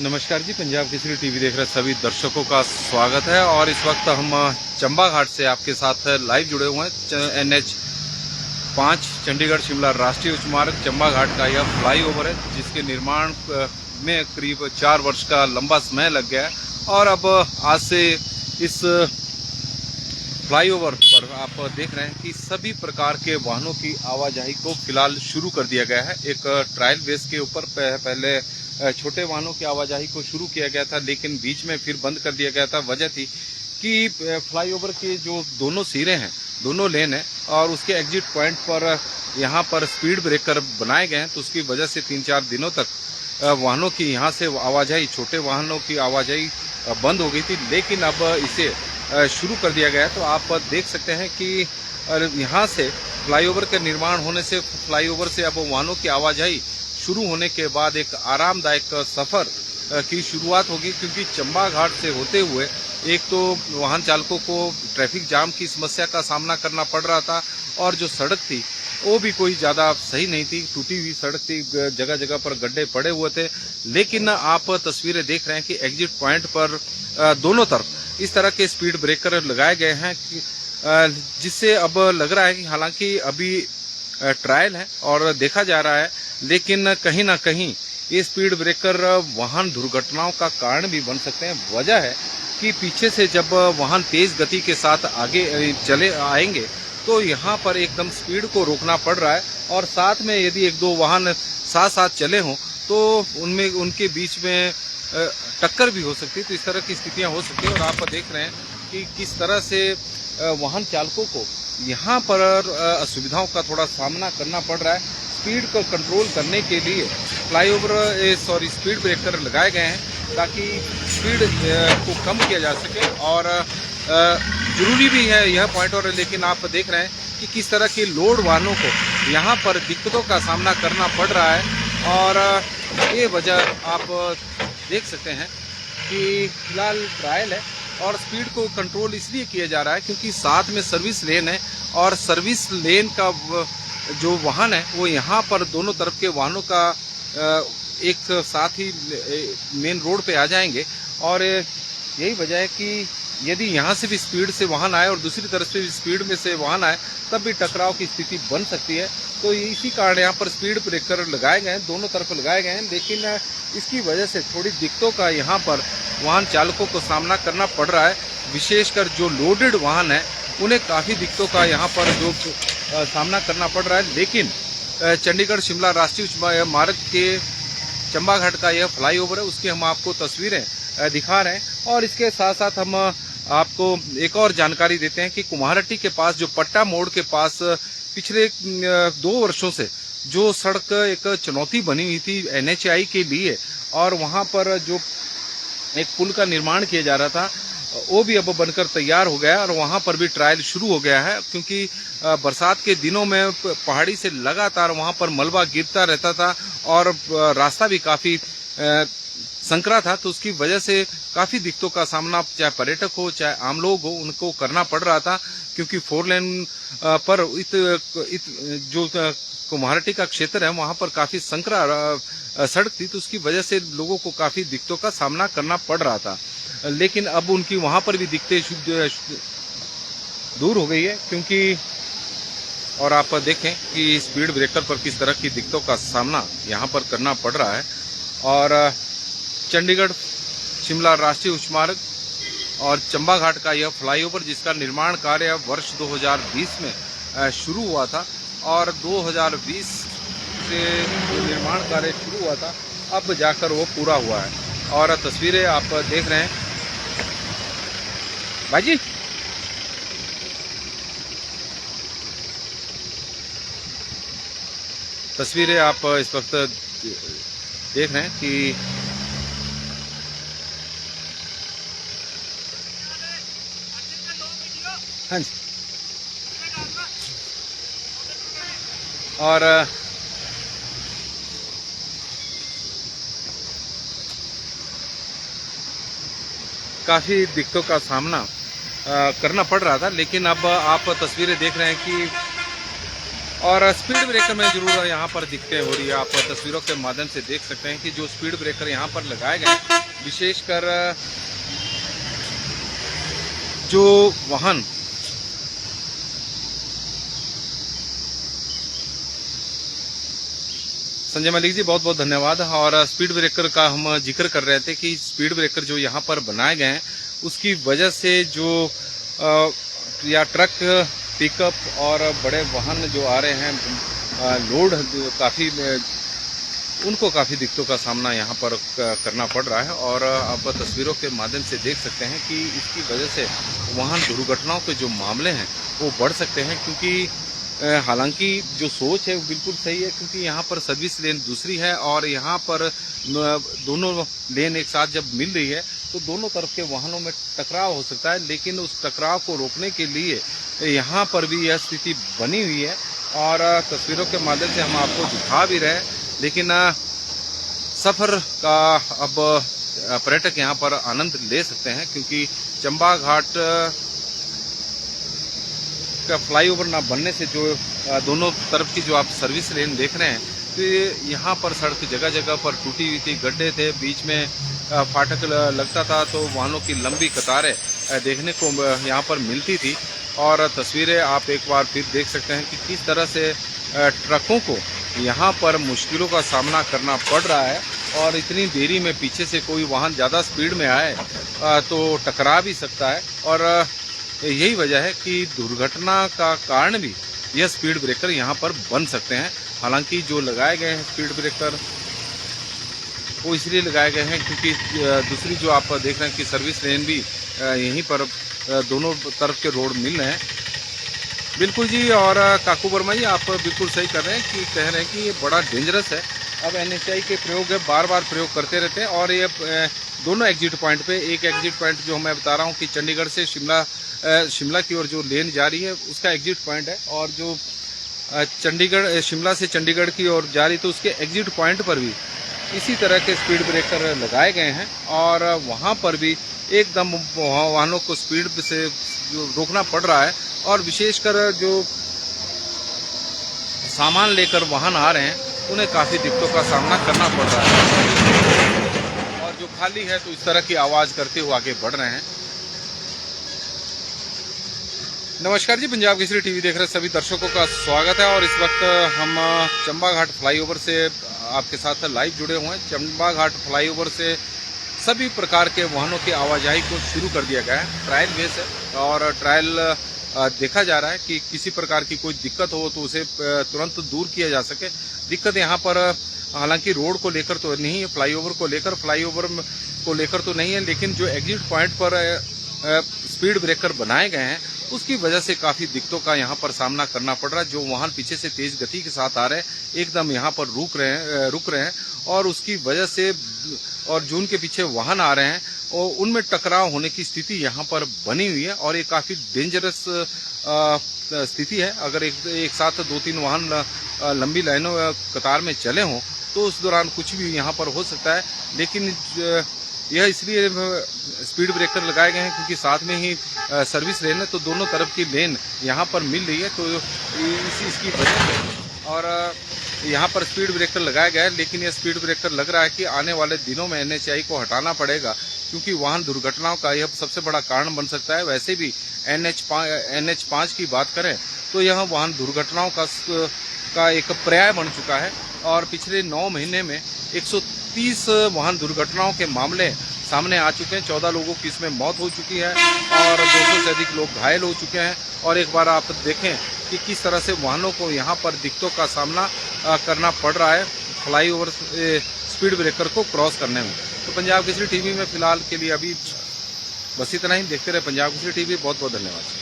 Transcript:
नमस्कार जी, पंजाब केसरी टीवी देख रहे सभी दर्शकों का स्वागत है। और इस वक्त हम चंबा घाट से आपके साथ लाइव जुड़े हुए हैं। NH 5 चंडीगढ़ शिमला राष्ट्रीय उच्च मार्ग चंबा घाट का यह फ्लाईओवर है, जिसके निर्माण में करीब 4 वर्ष का लंबा समय लग गया है। और अब आज से इस फ्लाईओवर पर आप देख रहे हैं कि सभी प्रकार के वाहनों की आवाजाही को फिलहाल शुरू कर दिया गया है। एक ट्रायल बेस के ऊपर पहले छोटे वाहनों की आवाजाही को शुरू किया गया था, लेकिन बीच में फिर बंद कर दिया गया था। वजह थी कि फ्लाईओवर के जो दोनों सिरे हैं, दोनों लेन है, और उसके एग्जिट पॉइंट पर यहाँ पर स्पीड ब्रेकर बनाए गए हैं, तो उसकी वजह से 3-4 दिनों तक वाहनों की यहाँ से आवाजाही, छोटे वाहनों की आवाजाही बंद हो गई थी। लेकिन अब इसे शुरू कर दिया गया है। तो आप देख सकते हैं कि यहाँ से फ्लाईओवर का निर्माण होने से, फ्लाईओवर से अब वाहनों की आवाजाही शुरू होने के बाद एक आरामदायक सफर की शुरुआत होगी। क्योंकि चंबा घाट से होते हुए एक तो वाहन चालकों को ट्रैफिक जाम की समस्या का सामना करना पड़ रहा था, और जो सड़क थी वो भी कोई ज़्यादा सही नहीं थी, टूटी हुई सड़क थी, जगह जगह पर गड्ढे पड़े हुए थे। लेकिन आप तस्वीरें देख रहे हैं कि एग्जिट पॉइंट पर दोनों तरफ इस तरह के स्पीड ब्रेकर लगाए गए हैं, जिससे अब लग रहा है कि हालांकि अभी ट्रायल है और देखा जा रहा है, लेकिन कहीं ना कहीं ये स्पीड ब्रेकर वाहन दुर्घटनाओं का कारण भी बन सकते हैं। वजह है कि पीछे से जब वाहन तेज गति के साथ आगे चले आएंगे तो यहाँ पर एकदम स्पीड को रोकना पड़ रहा है, और साथ में यदि 1-2 वाहन साथ साथ चले हों तो उनमें उनके बीच में टक्कर भी हो सकती है। तो इस तरह की स्थितियाँ हो सकती हैं। और आप देख रहे हैं कि किस तरह से वाहन चालकों को यहाँ पर असुविधाओं का थोड़ा सामना करना पड़ रहा है। स्पीड को कंट्रोल करने के लिए स्पीड ब्रेकर लगाए गए हैं, ताकि स्पीड को कम किया जा सके। और जरूरी भी है यह पॉइंट। और लेकिन आप देख रहे हैं कि किस तरह के लोड वाहनों को यहाँ पर दिक्कतों का सामना करना पड़ रहा है। और ये वजह आप देख सकते हैं कि फिलहाल ट्रायल है, और स्पीड को कंट्रोल इसलिए किया जा रहा है क्योंकि साथ में सर्विस लेन है, और सर्विस लेन का जो वाहन है वो यहाँ पर दोनों तरफ के वाहनों का एक साथ ही मेन रोड पे आ जाएंगे। और यही वजह है कि यदि यहाँ से भी स्पीड से वाहन आए और दूसरी तरफ से भी स्पीड में से वाहन आए, तब भी टकराव की स्थिति बन सकती है। तो इसी कारण यहाँ पर स्पीड ब्रेकर लगाए गए हैं, दोनों तरफ लगाए गए हैं। लेकिन इसकी वजह से थोड़ी दिक्कतों का यहाँ पर वाहन चालकों को सामना करना पड़ रहा है। विशेषकर जो लोडेड वाहन है उन्हें काफ़ी दिक्कतों का यहाँ पर जो सामना करना पड़ रहा है। लेकिन चंडीगढ़ शिमला राष्ट्रीय उच्च मार्ग के चंबा घाट का यह फ्लाईओवर है, उसकी हम आपको तस्वीरें दिखा रहे हैं। और इसके साथ साथ हम आपको एक और जानकारी देते हैं कि कुम्हारहट्टी के पास, जो पट्टा मोड़ के पास पिछले 2 वर्षों से जो सड़क एक चुनौती बनी हुई थी NHAI के लिए, और वहाँ पर जो एक पुल का निर्माण किया जा रहा था वो भी अब बनकर तैयार हो गया है, और वहाँ पर भी ट्रायल शुरू हो गया है। क्योंकि बरसात के दिनों में पहाड़ी से लगातार वहाँ पर मलबा गिरता रहता था, और रास्ता भी काफ़ी संकरा था। तो उसकी वजह से काफ़ी दिक्कतों का सामना चाहे पर्यटक हो चाहे आम लोग हो उनको करना पड़ रहा था। क्योंकि 4 लेन पर जो कुम्हारहट्टी का क्षेत्र है वहाँ पर काफ़ी संकरा सड़क थी, तो उसकी वजह से लोगों को काफ़ी दिक्कतों का सामना करना पड़ रहा था। लेकिन अब उनकी वहाँ पर भी दिक्कतें दूर हो गई है। क्योंकि और आप देखें कि स्पीड ब्रेकर पर किस तरह की दिक्कतों का सामना यहाँ पर करना पड़ रहा है। और चंडीगढ़ शिमला राष्ट्रीय उच्च मार्ग और चंबा घाट का यह फ्लाईओवर, जिसका निर्माण कार्य वर्ष 2020 में शुरू हुआ था, और 2020 से निर्माण कार्य शुरू हुआ था, अब जाकर वो पूरा हुआ है। और तस्वीरें आप देख रहे हैं भाईजी, तस्वीरें आप इस वक्त देख रहे हैं कि हाँ जी। और काफ़ी दिक्कतों का सामना करना पड़ रहा था। लेकिन अब आप तस्वीरें देख रहे हैं कि और स्पीड ब्रेकर में जरूर यहाँ पर दिक्कतें हो रही है। आप तस्वीरों के माध्यम से देख सकते हैं कि जो स्पीड ब्रेकर यहाँ पर लगाए गए, विशेषकर जो वाहन संजय मलिक जी, बहुत बहुत धन्यवाद। और स्पीड ब्रेकर का हम जिक्र कर रहे थे कि स्पीड ब्रेकर जो यहाँ पर बनाए गए हैं उसकी वजह से जो या ट्रक, पिकअप और बड़े वाहन जो आ रहे हैं लोड उनको काफ़ी दिक्कतों का सामना यहाँ पर करना पड़ रहा है। और आप तस्वीरों के माध्यम से देख सकते हैं कि इसकी वजह से वाहन दुर्घटनाओं के जो मामले हैं वो बढ़ सकते हैं, क्योंकि हालांकि जो सोच है वो बिल्कुल सही है, क्योंकि यहाँ पर सर्विस लेन दूसरी है और यहाँ पर दोनों लेन एक साथ जब मिल रही है तो दोनों तरफ के वाहनों में टकराव हो सकता है। लेकिन उस टकराव को रोकने के लिए यहाँ पर भी यह स्थिति बनी हुई है और तस्वीरों के माध्यम से हम आपको दिखा भी रहे हैं। लेकिन सफ़र का अब पर्यटक यहाँ पर आनंद ले सकते हैं, क्योंकि चंबा घाट का फ्लाईओवर ना बनने से जो दोनों तरफ की जो आप सर्विस लेन देख रहे हैं, तो यहाँ पर सड़क जगह जगह पर टूटी हुई थी, गड्ढे थे, बीच में फाटक लगता था, तो वाहनों की लंबी कतारें देखने को यहाँ पर मिलती थी। और तस्वीरें आप एक बार फिर देख सकते हैं कि किस तरह से ट्रकों को यहाँ पर मुश्किलों का सामना करना पड़ रहा है। और इतनी देरी में पीछे से कोई वाहन ज़्यादा स्पीड में आए तो टकरा भी सकता है। और यही वजह है कि दुर्घटना का कारण भी यह स्पीड ब्रेकर यहाँ पर बन सकते हैं। हालांकि जो लगाए गए हैं स्पीड ब्रेकर वो इसलिए लगाए गए हैं क्योंकि दूसरी जो आप देख रहे हैं कि सर्विस लेन भी यहीं पर दोनों तरफ के रोड मिल रहे हैं। बिल्कुल जी। और काकू वर्मा जी, आप बिल्कुल सही कर रहे हैं कि कह रहे हैं कि ये बड़ा डेंजरस है। अब NHAI के प्रयोग है, बार बार प्रयोग करते रहते हैं। और ये दोनों एग्जिट पॉइंट पे, एक एग्जिट पॉइंट जो मैं बता रहा हूँ कि चंडीगढ़ से शिमला की ओर जो लेन जा रही है उसका एग्जिट पॉइंट है, और जो शिमला से चंडीगढ़ की ओर जा रही तो उसके एग्जिट पॉइंट पर भी इसी तरह के स्पीड ब्रेकर लगाए गए हैं। और वहाँ पर भी एकदम वाहनों को स्पीड से जो रोकना पड़ रहा है। और विशेषकर जो सामान लेकर वाहन आ रहे हैं उन्हें काफ़ी दिक्कतों का सामना करना पड़ रहा है। और जो खाली है तो इस तरह की आवाज़ करते हुए आगे बढ़ रहे हैं। नमस्कार जी, पंजाब केसरी टीवी देख रहे सभी दर्शकों का स्वागत है। और इस वक्त हम चंबा घाट फ्लाईओवर से आपके साथ लाइव जुड़े हुए हैं। चंबा घाट फ्लाईओवर से सभी प्रकार के वाहनों की आवाजाही को शुरू कर दिया गया है। ट्रायल बेस है और ट्रायल देखा जा रहा है कि किसी प्रकार की कोई दिक्कत हो तो उसे तुरंत दूर किया जा सके। दिक्कत यहाँ पर हालांकि रोड को लेकर तो नहीं है, फ्लाईओवर को लेकर तो नहीं है, लेकिन जो एग्जिट पॉइंट पर स्पीड ब्रेकर बनाए गए हैं उसकी वजह से काफ़ी दिक्कतों का यहाँ पर सामना करना पड़ रहा है। जो वाहन पीछे से तेज गति के साथ आ रहे हैं एकदम यहाँ पर रुक रहे हैं और उसकी वजह से, और जो उनके पीछे वाहन आ रहे हैं और उनमें टकराव होने की स्थिति यहाँ पर बनी हुई है। और ये काफ़ी डेंजरस स्थिति है। अगर एक साथ 2-3 वाहन लंबी लाइनों कतार में चले हों तो उस दौरान कुछ भी यहाँ पर हो सकता है। लेकिन यह इसलिए स्पीड ब्रेकर लगाए गए हैं क्योंकि साथ में ही सर्विस लेन है, तो दोनों तरफ की लेन यहाँ पर मिल रही है, तो इसकी वजह से और यहाँ पर स्पीड ब्रेकर लगाया गया है। लेकिन यह स्पीड ब्रेकर लग रहा है कि आने वाले दिनों में NHAI को हटाना पड़ेगा, क्योंकि वाहन दुर्घटनाओं का यह सबसे बड़ा कारण बन सकता है। वैसे भी NH5 की बात करें तो यह वाहन दुर्घटनाओं का एक पर्याय बन चुका है। और पिछले 9 महीने में 130 वाहन दुर्घटनाओं के मामले सामने आ चुके हैं। 14 लोगों की इसमें मौत हो चुकी है और 200 से अधिक लोग घायल हो चुके हैं। और एक बार आप देखें कि किस तरह से वाहनों को यहाँ पर दिक्कतों का सामना करना पड़ रहा है फ्लाईओवर स्पीड ब्रेकर को क्रॉस करने में। तो पंजाब केसरी टीवी में फिलहाल के लिए अभी बस इतना ही। देखते रहे पंजाब केसरी टीवी। बहुत बहुत धन्यवाद।